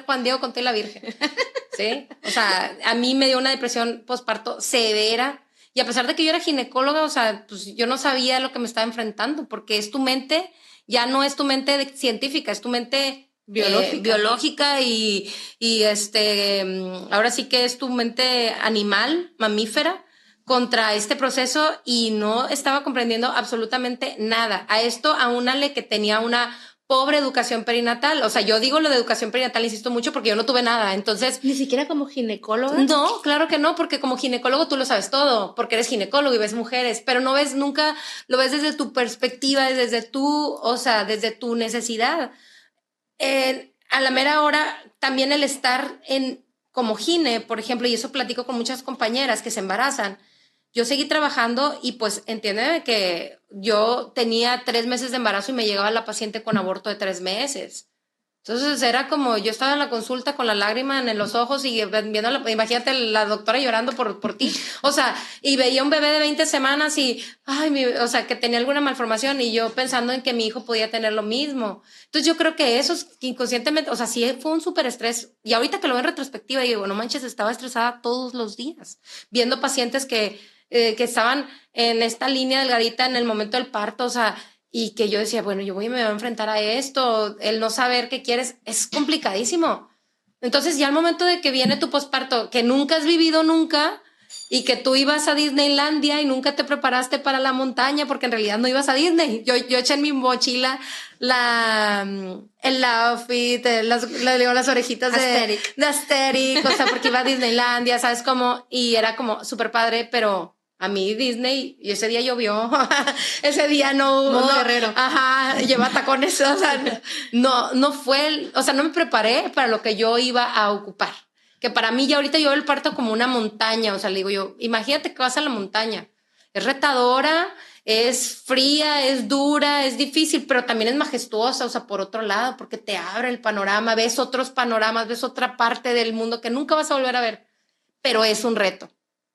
Juan Diego con toda la Virgen, ¿sí? O sea, a mí me dio una depresión postparto severa y a pesar de que yo era ginecóloga, o sea, pues yo no sabía lo que me estaba enfrentando porque es tu mente, ya no es tu mente científica, es tu mente biológica y ahora sí que es tu mente animal, mamífera, contra este proceso y no estaba comprendiendo absolutamente nada. A esto aúnale que tenía una pobre educación perinatal. O sea, yo digo lo de educación perinatal, insisto mucho, porque yo no tuve nada. Entonces, ¿ni siquiera como ginecóloga? No, claro que no, porque como ginecólogo tú lo sabes todo, porque eres ginecólogo y ves mujeres, pero no ves nunca, lo ves desde tu perspectiva, desde tu, o sea, desde tu necesidad. A la mera hora, también el estar como gine, por ejemplo, y eso platico con muchas compañeras que se embarazan. Yo seguí trabajando y pues entiéndeme que yo tenía 3 meses de embarazo y me llegaba la paciente con aborto de 3 meses. Entonces era como, yo estaba en la consulta con la lágrima en los ojos y viendo, imagínate la doctora llorando por ti, o sea, y veía un bebé de 20 semanas y, o sea, que tenía alguna malformación y yo pensando en que mi hijo podía tener lo mismo. Entonces yo creo que eso es que inconscientemente, o sea, sí fue un súper estrés y ahorita que lo veo en retrospectiva digo, no manches, estaba estresada todos los días, viendo pacientes que estaban en esta línea delgadita en el momento del parto, o sea, y que yo decía, bueno, me voy a enfrentar a esto, el no saber qué quieres es complicadísimo. Entonces ya al momento de que viene tu posparto, que nunca has vivido nunca y que tú ibas a Disneylandia y nunca te preparaste para la montaña porque en realidad no ibas a Disney. Yo eché en mi mochila el outfit, las orejitas de Asterix, o sea, porque iba a Disneylandia, ¿sabes cómo? Y era como súper padre, pero a mí Disney, y ese día llovió, ese día no, guerrero. Ajá, lleva tacones, o sea, no fue, o sea, no me preparé para lo que yo iba a ocupar. Que para mí ya ahorita yo el parto como una montaña, o sea, le digo yo, imagínate que vas a la montaña, es retadora, es fría, es dura, es difícil, pero también es majestuosa, o sea, por otro lado, porque te abre el panorama, ves otros panoramas, ves otra parte del mundo que nunca vas a volver a ver, pero es un reto.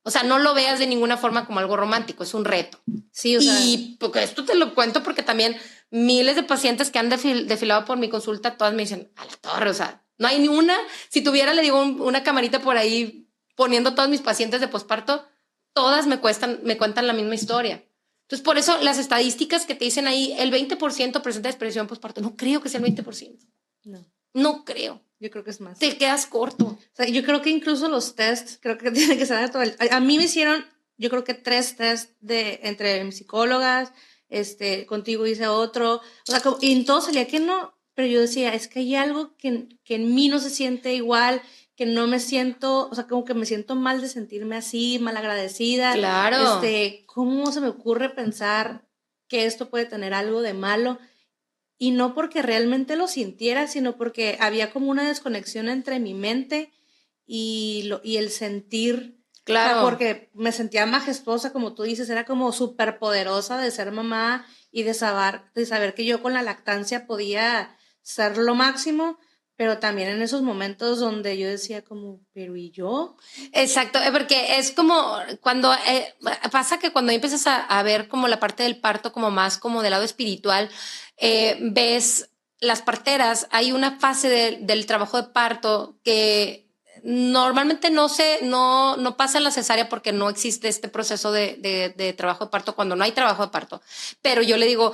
O sea, no lo veas de ninguna forma como algo romántico, es un reto. Sí, o sea. Y porque esto te lo cuento porque también miles de pacientes que han desfilado por mi consulta, todas me dicen, a la torre, o sea, no hay ni una. Si tuviera, le digo, una camarita por ahí poniendo todos mis pacientes de posparto, todas me cuentan la misma historia. Entonces, por eso las estadísticas que te dicen ahí, el 20% presenta depresión posparto, no creo que sea el 20%. No creo. Yo creo que es más. Te quedas corto. O sea, yo creo que incluso los tests, creo que tienen que ser todo a mí me hicieron, yo creo que 3 tests entre mis psicólogas, contigo hice otro, o sea, y en todo salía que no, pero yo decía, es que hay algo que en mí no se siente igual, que no me siento, o sea, como que me siento mal de sentirme así, mal agradecida. Claro. ¿Cómo se me ocurre pensar que esto puede tener algo de malo? Y no porque realmente lo sintiera, sino porque había como una desconexión entre mi mente y el sentir. Claro. O sea, porque me sentía majestuosa, como tú dices, era como súper poderosa de ser mamá y de saber que yo con la lactancia podía ser lo máximo, pero también en esos momentos donde yo decía como, pero ¿y yo? Exacto, porque es como cuando pasa que cuando empiezas a ver como la parte del parto como más como del lado espiritual, ves las parteras, hay una fase del trabajo de parto que normalmente no pasa en la cesárea porque no existe este proceso de trabajo de parto cuando no hay trabajo de parto. Pero yo le digo,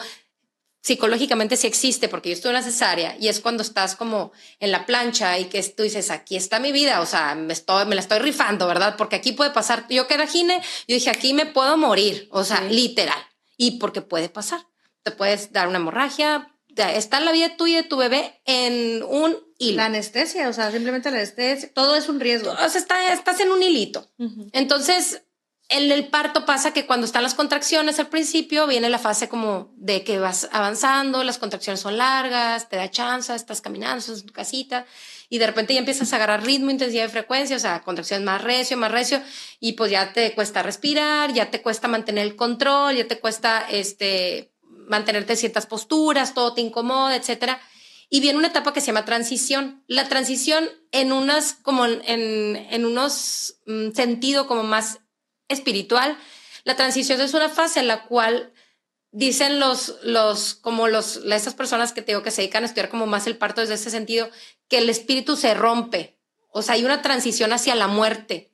psicológicamente sí existe, porque yo estuve en la cesárea y es cuando estás como en la plancha y que tú dices, aquí está mi vida, o sea, me la estoy rifando, ¿verdad? Porque aquí puede pasar, yo que era gine, yo dije, aquí me puedo morir, o sea, literal, y porque puede pasar, te puedes dar una hemorragia, está la vida tuya y de tu bebé en un hilo. La anestesia, o sea, simplemente la anestesia, todo es un riesgo. O sea, estás en un hilito. Entonces, en el parto pasa que cuando están las contracciones al principio viene la fase como de que vas avanzando, las contracciones son largas, te da chance, estás caminando, estás en tu casita y de repente ya empiezas a agarrar ritmo, intensidad y frecuencia, o sea, contracciones más recio y pues ya te cuesta respirar, ya te cuesta mantener el control, ya te cuesta mantenerte en ciertas posturas, todo te incomoda, etcétera. Y viene una etapa que se llama transición. La transición en unos sentido como más espiritual, la transición es una fase en la cual dicen estas personas que te digo que se dedican a estudiar como más el parto desde ese sentido, que el espíritu se rompe. O sea, hay una transición hacia la muerte.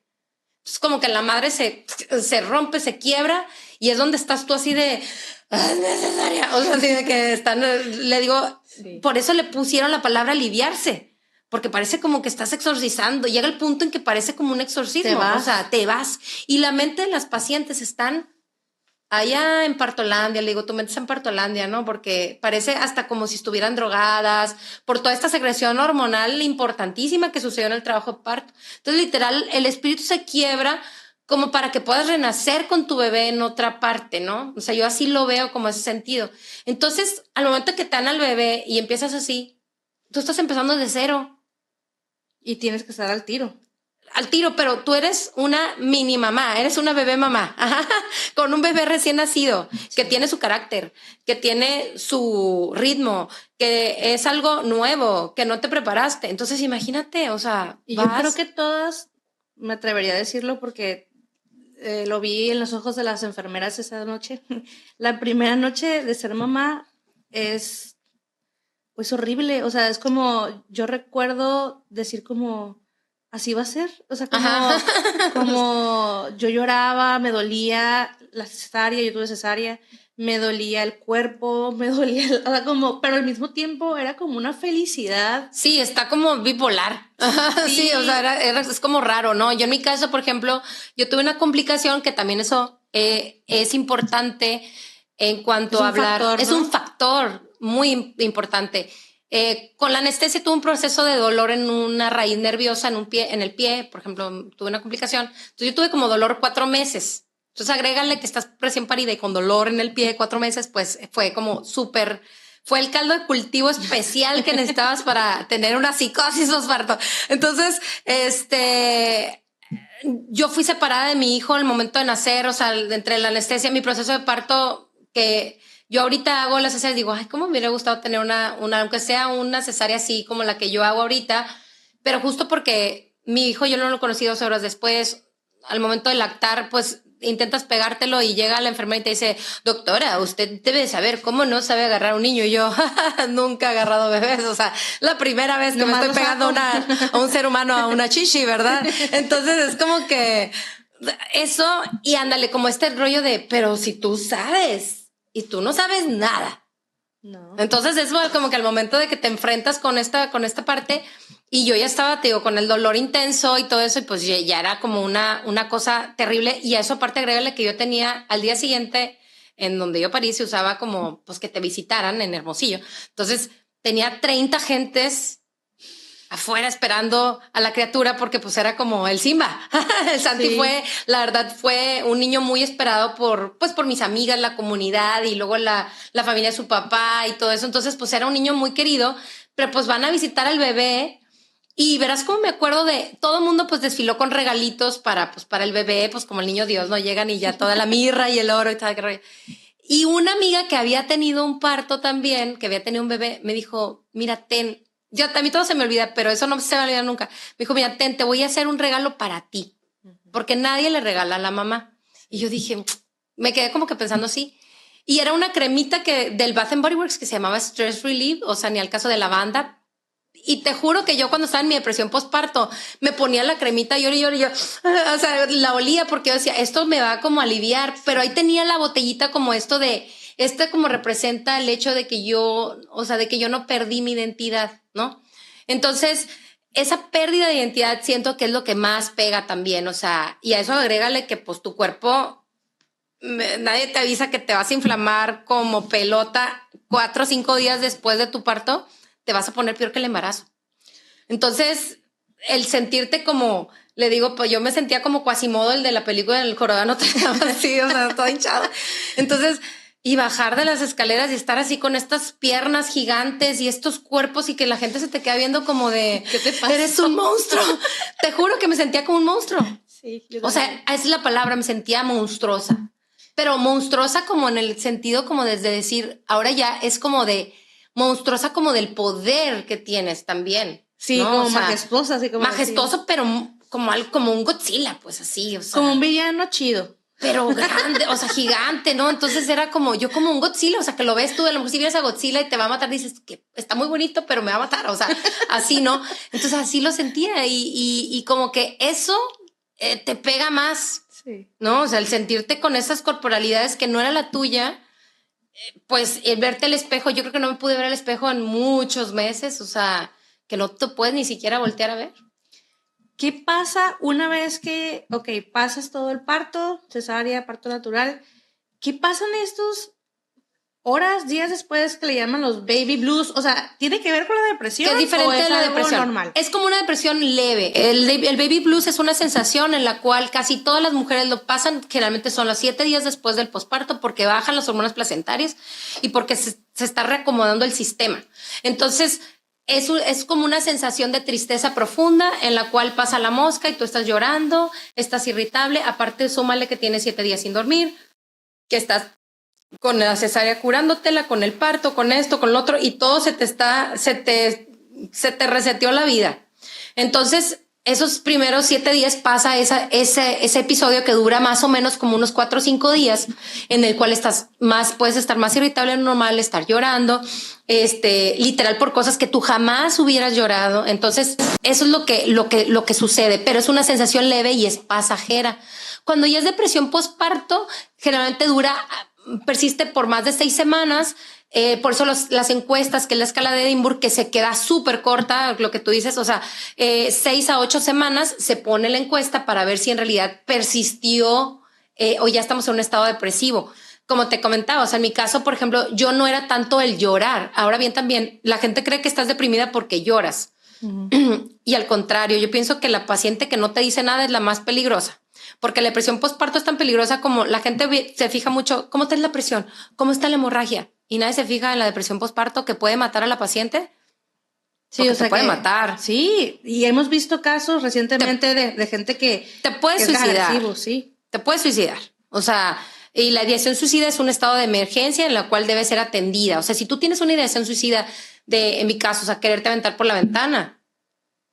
Es como que la madre se rompe, se quiebra y es donde estás tú así de es necesaria. O sea, así de que están, le digo, sí. Por eso le pusieron la palabra aliviarse, porque parece como que estás exorcizando. Llega el punto en que parece como un exorcismo. O sea, te vas. Y la mente de las pacientes están allá en Partolandia, le digo, tu mente está en Partolandia, ¿no? Porque parece hasta como si estuvieran drogadas por toda esta secreción hormonal importantísima que sucedió en el trabajo de parto. Entonces, literal, el espíritu se quiebra como para que puedas renacer con tu bebé en otra parte, ¿no? O sea, yo así lo veo como ese sentido. Entonces, al momento que te dan al bebé y empiezas así, tú estás empezando de cero. Y tienes que estar al tiro. Al tiro, pero tú eres una mini mamá, eres una bebé mamá, con un bebé recién nacido, que tiene su carácter, que tiene su ritmo, que es algo nuevo, que no te preparaste. Entonces, imagínate, o sea, y yo creo que todas, me atrevería a decirlo porque lo vi en los ojos de las enfermeras esa noche. La primera noche de ser mamá es pues horrible, o sea, es como, yo recuerdo decir como, así va a ser, o sea, como yo lloraba, me dolía la cesárea, yo tuve cesárea, me dolía el cuerpo, me dolía, o sea, como, pero al mismo tiempo era como una felicidad. Sí, está como bipolar. Sí, o sea, es como raro, ¿no? Yo en mi caso, por ejemplo, yo tuve una complicación que también eso es importante en cuanto a hablar. Factor, ¿no? Es un factor muy importante. Con la anestesia tuve un proceso de dolor en una raíz nerviosa en el pie, por ejemplo, tuve una complicación. Entonces yo tuve como dolor 4 meses. Entonces agrégale que estás recién parida y con dolor en el pie 4 meses, pues fue como súper, fue el caldo de cultivo especial que necesitabas para tener una psicosis postparto. Entonces, yo fui separada de mi hijo al momento de nacer, o sea, entre la anestesia y mi proceso de parto, que yo ahorita hago la cesárea y digo, ay, cómo me hubiera gustado tener una, aunque sea una cesárea así como la que yo hago ahorita, pero justo porque mi hijo yo no lo conocí 2 horas después, al momento de lactar, pues intentas pegártelo y llega la enfermera y te dice, doctora, usted debe saber cómo no sabe agarrar a un niño. Y yo nunca he agarrado bebés, o sea, la primera vez que no me estoy pegando a un ser humano, a una chichi, ¿verdad? Entonces es como que eso, y ándale, como este rollo de, pero si tú sabes y tú no sabes nada. No. Entonces es como que al momento de que te enfrentas con esta parte, y yo ya estaba, te digo, con el dolor intenso y todo eso, y pues ya era como una cosa terrible. Y a eso aparte agrégale que yo tenía al día siguiente, en donde yo parí, se usaba como pues que te visitaran en Hermosillo. Entonces tenía 30 gentes afuera esperando a la criatura porque pues era como el Simba. El Santi sí. La verdad fue un niño muy esperado por mis amigas, la comunidad y luego la familia de su papá y todo eso. Entonces pues era un niño muy querido, pero pues van a visitar al bebé y verás cómo me acuerdo de todo el mundo pues desfiló con regalitos para el bebé, pues como el niño Dios, no llegan y ya toda la mirra y el oro y tal. Y una amiga que había tenido un parto también, que había tenido un bebé, me dijo, mira, yo a mí todo se me olvida, pero eso no se me olvida nunca. Me dijo, mira, te voy a hacer un regalo para ti, porque nadie le regala a la mamá. Y yo dije, me quedé como que pensando así. Y era una cremita del Bath & Body Works que se llamaba Stress Relief, o sea, ni al caso de lavanda. Y te juro que yo cuando estaba en mi depresión postparto, me ponía la cremita y yo, o sea, la olía porque yo decía, esto me va como a aliviar. Pero ahí tenía la botellita como esto de, como representa el hecho de que yo no perdí mi identidad, ¿no? Entonces, esa pérdida de identidad siento que es lo que más pega también, o sea, y a eso agrégale que pues tu cuerpo, nadie te avisa que te vas a inflamar como pelota 4 o 5 días después de tu parto, te vas a poner peor que el embarazo. Entonces, el sentirte como, le digo, pues yo me sentía como Quasimodo, el de la película del Jorobado de Notre Dame, así, o sea, todo hinchado. Entonces, y bajar de las escaleras y estar así con estas piernas gigantes y estos cuerpos y que la gente se te queda viendo como de, ¿qué te pasa? Eres un monstruo. Te juro que me sentía como un monstruo. Sí, o sea, esa es la palabra, me sentía monstruosa. Pero monstruosa como en el sentido como desde decir, ahora ya es como de monstruosa como del poder que tienes también. Sí, ¿no? como o sea, majestuosa, así como majestuoso, así. Pero como un Godzilla, pues así. O sea, como un villano chido. pero grande, o sea, gigante, ¿no? Entonces era como, yo como un Godzilla, o sea, que lo ves tú, a lo mejor si vienes a Godzilla y te va a matar, dices que está muy bonito, pero me va a matar, o sea, así, ¿no? Entonces así lo sentía y como que eso te pega más, Sí. ¿no? O sea, el sentirte con esas corporalidades que no era la tuya, pues el verte al espejo, yo creo que no me pude ver al espejo en muchos meses, o sea, que no te puedes ni siquiera voltear a ver. ¿Qué pasa una vez que, ok, pasas todo el parto, cesárea, parto natural? ¿Qué pasan estos horas, días después que le llaman los baby blues? O sea, ¿tiene que ver con la depresión? Que es diferente ¿o es de la algo depresión. normal? Es como una depresión leve. El baby blues es una sensación en la cual casi todas las mujeres lo pasan. Generalmente son los 7 días después del posparto porque bajan las hormonas placentarias y porque se está reacomodando el sistema. Entonces, es como una sensación de tristeza profunda en la cual pasa la mosca y tú estás llorando, estás irritable. Aparte, súmale que tienes 7 días sin dormir, que estás con la cesárea curándotela, con el parto, con esto, con lo otro, y todo se te reseteó la vida. Entonces, esos primeros 7 días pasa ese episodio que dura más o menos como unos 4 o 5 días, en el cual puedes estar más irritable de lo normal, estar llorando, literal por cosas que tú jamás hubieras llorado. Entonces, eso es lo que sucede, pero es una sensación leve y es pasajera. Cuando ya es depresión postparto, generalmente persiste por más de 6 semanas. Por eso las encuestas, que es la escala de Edinburgh, que se queda súper corta, lo que tú dices, o sea, 6 a 8 semanas se pone la encuesta para ver si en realidad persistió o ya estamos en un estado depresivo. Como te comentaba, o sea, en mi caso, por ejemplo, yo no era tanto el llorar. Ahora bien, también la gente cree que estás deprimida porque lloras. Y al contrario, yo pienso que la paciente que no te dice nada es la más peligrosa. Porque la depresión postparto es tan peligrosa como la gente se fija mucho, ¿cómo está la presión? ¿Cómo está la hemorragia? Y nadie se fija en la depresión postparto que puede matar a la paciente. Sí, Porque o sea te puede que, matar. sí, y hemos visto casos recientemente de gente que te puede es suicidar. agresivo, sí. Te puedes suicidar. O sea, y la ideación suicida es un estado de emergencia en la cual debe ser atendida. O sea, si tú tienes una ideación suicida en mi caso, o sea, quererte aventar por la ventana,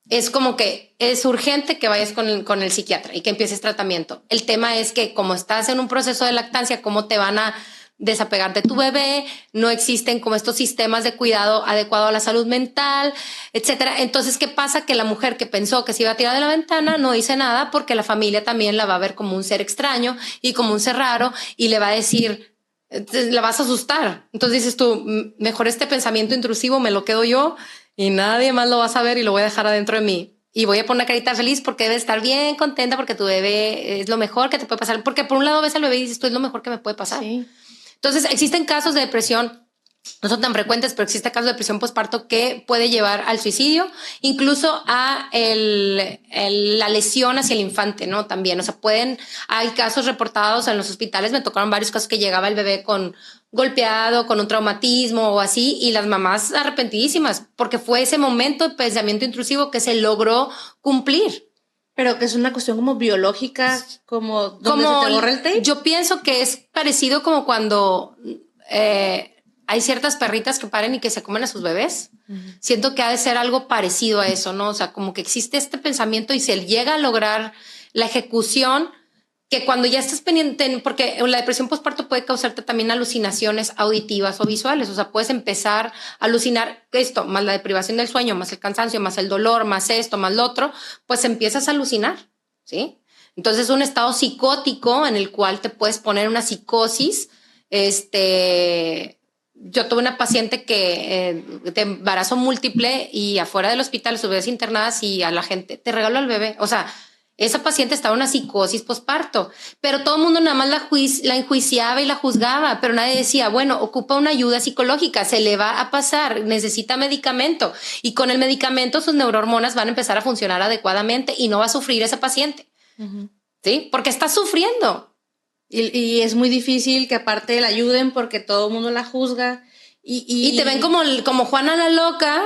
es como que es urgente que vayas con el psiquiatra y que empieces tratamiento. El tema es que como estás en un proceso de lactancia, ¿cómo te van a desapegar de tu bebé? No existen como estos sistemas de cuidado adecuado a la salud mental, etcétera. Entonces, ¿qué pasa? Que la mujer que pensó que se iba a tirar de la ventana no dice nada porque la familia también la va a ver como un ser extraño y como un ser raro y le va a decir, la vas a asustar. Entonces dices tú, mejor este pensamiento intrusivo me lo quedo yo y nadie más lo va a saber y lo voy a dejar adentro de mí. Y voy a poner una carita feliz porque debe estar bien contenta porque tu bebé es lo mejor que te puede pasar. Porque por un lado ves al bebé y dices, esto es lo mejor que me puede pasar. Sí. Entonces existen casos de depresión, no son tan frecuentes, pero existe casos de depresión postparto que puede llevar al suicidio, incluso a la lesión hacia el infante, ¿no? También, o sea, hay casos reportados en los hospitales, me tocaron varios casos que llegaba el bebé con golpeado, con un traumatismo o así, y las mamás arrepentidísimas, porque fue ese momento de pensamiento intrusivo que se logró cumplir. Pero que es una cuestión como biológica, como donde se te borra el tape. Yo pienso que es parecido como cuando hay ciertas perritas que paren y que se comen a sus bebés. Siento que ha de ser algo parecido a eso, ¿no? O sea, como que existe este pensamiento y se llega a lograr la ejecución, que cuando ya estás pendiente, porque la depresión postparto puede causarte también alucinaciones auditivas o visuales. O sea, puedes empezar a alucinar esto, más la deprivación del sueño, más el cansancio, más el dolor, más esto, más lo otro, pues empiezas a alucinar, ¿sí? Entonces es un estado psicótico en el cual te puedes poner una psicosis. Yo tuve una paciente que de embarazo múltiple y afuera del hospital, sus bebés internadas y a la gente, te regalo al bebé. O sea, esa paciente estaba en una psicosis posparto, pero todo el mundo nada más la enjuiciaba y la juzgaba, pero nadie decía, bueno, ocupa una ayuda psicológica, se le va a pasar, necesita medicamento y con el medicamento sus neurohormonas van a empezar a funcionar adecuadamente y no va a sufrir esa paciente. ¿Sí? Porque está sufriendo. Y es muy difícil que aparte la ayuden porque todo el mundo la juzga. Y te ven como Juana la loca,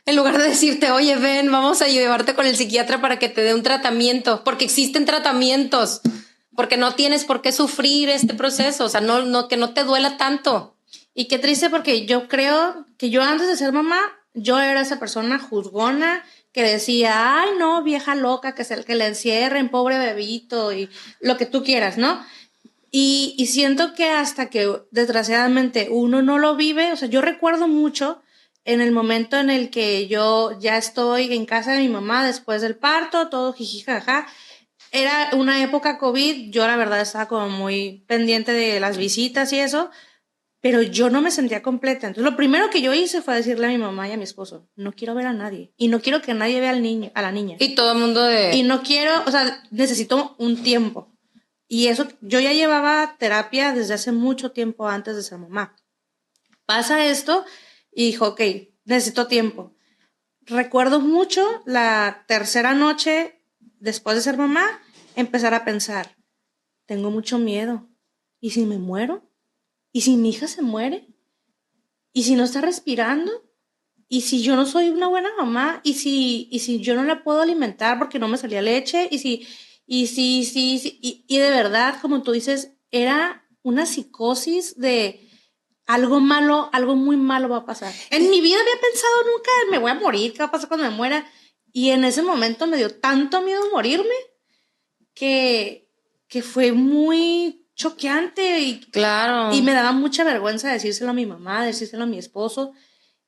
en lugar de decirte, oye, ven, vamos a llevarte con el psiquiatra para que te dé un tratamiento, porque existen tratamientos, porque no tienes por qué sufrir este proceso, o sea, que no te duela tanto. Y qué triste porque yo creo que yo antes de ser mamá, yo era esa persona juzgona que decía, ay, no, vieja loca, que le encierren, pobre bebito y lo que tú quieras, ¿no? Y siento que hasta que desgraciadamente uno no lo vive, o sea, yo recuerdo mucho en el momento en el que yo ya estoy en casa de mi mamá después del parto, todo jijijaja. Era una época COVID, yo la verdad estaba como muy pendiente de las visitas y eso, pero yo no me sentía completa. Entonces lo primero que yo hice fue decirle a mi mamá y a mi esposo, no quiero ver a nadie y no quiero que nadie vea al niño, a la niña. Y todo el mundo Y no quiero, o sea, necesito un tiempo. Y eso, yo ya llevaba terapia desde hace mucho tiempo antes de ser mamá. Pasa esto y dijo, ok, necesito tiempo. Recuerdo mucho la tercera noche después de ser mamá, empezar a pensar, tengo mucho miedo. ¿Y si me muero? ¿Y si mi hija se muere? ¿Y si no está respirando? ¿Y si yo no soy una buena mamá? ¿Y si yo no la puedo alimentar porque no me salía leche? Y de verdad, como tú dices, era una psicosis de algo malo, algo muy malo va a pasar. En mi vida había pensado nunca, me voy a morir, ¿qué va a pasar cuando me muera? Y en ese momento me dio tanto miedo morirme que fue muy choqueante Claro. y me daba mucha vergüenza decírselo a mi mamá, decírselo a mi esposo.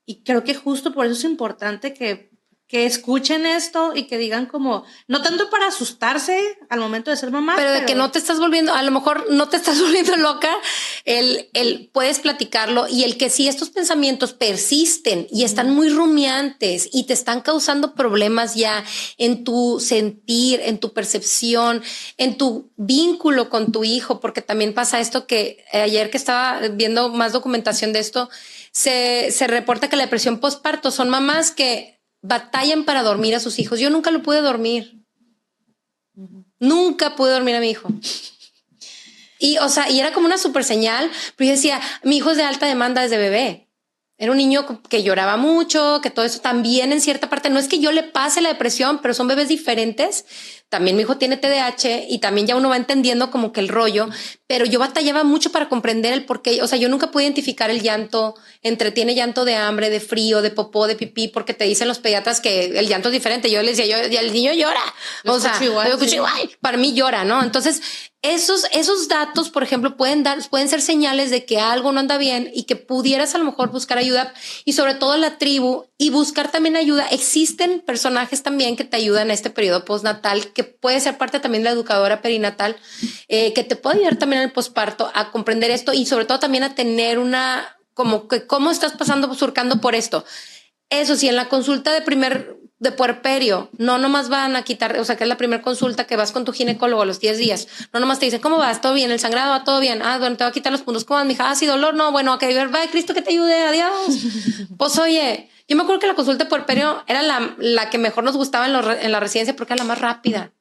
Y creo que justo por eso es importante que escuchen esto y que digan como, no tanto para asustarse al momento de ser mamá, pero de que no te estás volviendo, a lo mejor no te estás volviendo loca, el puedes platicarlo, y el que si estos pensamientos persisten y están muy rumiantes y te están causando problemas ya en tu sentir, en tu percepción, en tu vínculo con tu hijo, porque también pasa esto que ayer que estaba viendo más documentación de esto, se reporta que la depresión postparto son mamás que batallan para dormir a sus hijos. Yo nunca lo pude dormir. Nunca pude dormir a mi hijo. Y, o sea, y era como una super señal, pero yo decía, mi hijo es de alta demanda desde bebé. Era un niño que lloraba mucho, que todo eso también en cierta parte, no es que yo le pase la depresión, pero son bebés diferentes. También mi hijo tiene TDAH y también ya uno va entendiendo como que el rollo, pero yo batallaba mucho para comprender el por qué. O sea, yo nunca pude identificar el llanto, tiene llanto de hambre, de frío, de popó, de pipí, porque te dicen los pediatras que el llanto es diferente. Yo les decía, el niño llora. O sea, para mí llora, ¿no? Entonces, esos datos, por ejemplo, pueden ser señales de que algo no anda bien y que pudieras a lo mejor buscar ayuda, y sobre todo la tribu, y buscar también ayuda. Existen personajes también que te ayudan en este periodo postnatal, que puede ser parte también de la educadora perinatal, que te puede ayudar también en el posparto a comprender esto, y sobre todo también a tener como que cómo estás surcando por esto. Eso sí, en la consulta de puerperio, no nomás van a quitar, o sea, que es la primera consulta que vas con tu ginecólogo a los 10 días. No nomás te dicen, ¿cómo vas? ¿Todo bien? ¿El sangrado va todo bien? Ah, bueno, te va a quitar los puntos. ¿Cómo vas, mija? Ah, sí, dolor. No, bueno, ok, bye, Cristo, que te ayude. Adiós. Pues oye, yo me acuerdo que la consulta de puerperio era la que mejor nos gustaba en la residencia porque era la más rápida.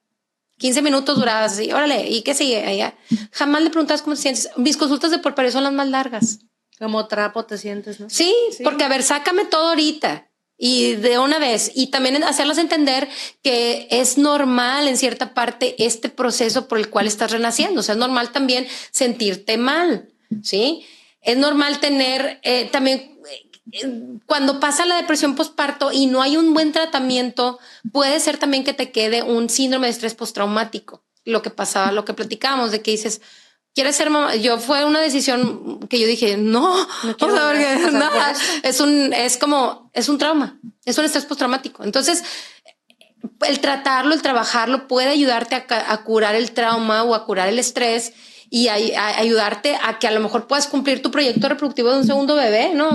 15 minutos duraba así. Órale, ¿y qué sigue? Allá. Jamás le preguntabas cómo te sientes. Mis consultas de puerperio son las más largas. Como trapo te sientes, ¿no? Sí, porque a ver, sácame todo ahorita y de una vez, y también hacerlos entender que es normal en cierta parte este proceso por el cual estás renaciendo. O sea, es normal también sentirte mal, ¿sí? Es normal tener también cuando pasa la depresión postparto y no hay un buen tratamiento, puede ser también que te quede un síndrome de estrés postraumático. Lo que pasaba, lo que platicábamos de que dices, ¿quieres ser mamá? Yo fue una decisión que yo dije, no quiero, o sea, porque nada, es un trauma, es un estrés postraumático. Entonces, el tratarlo, el trabajarlo puede ayudarte a curar el trauma o a curar el estrés, y a ayudarte a que a lo mejor puedas cumplir tu proyecto reproductivo de un segundo bebé, ¿no?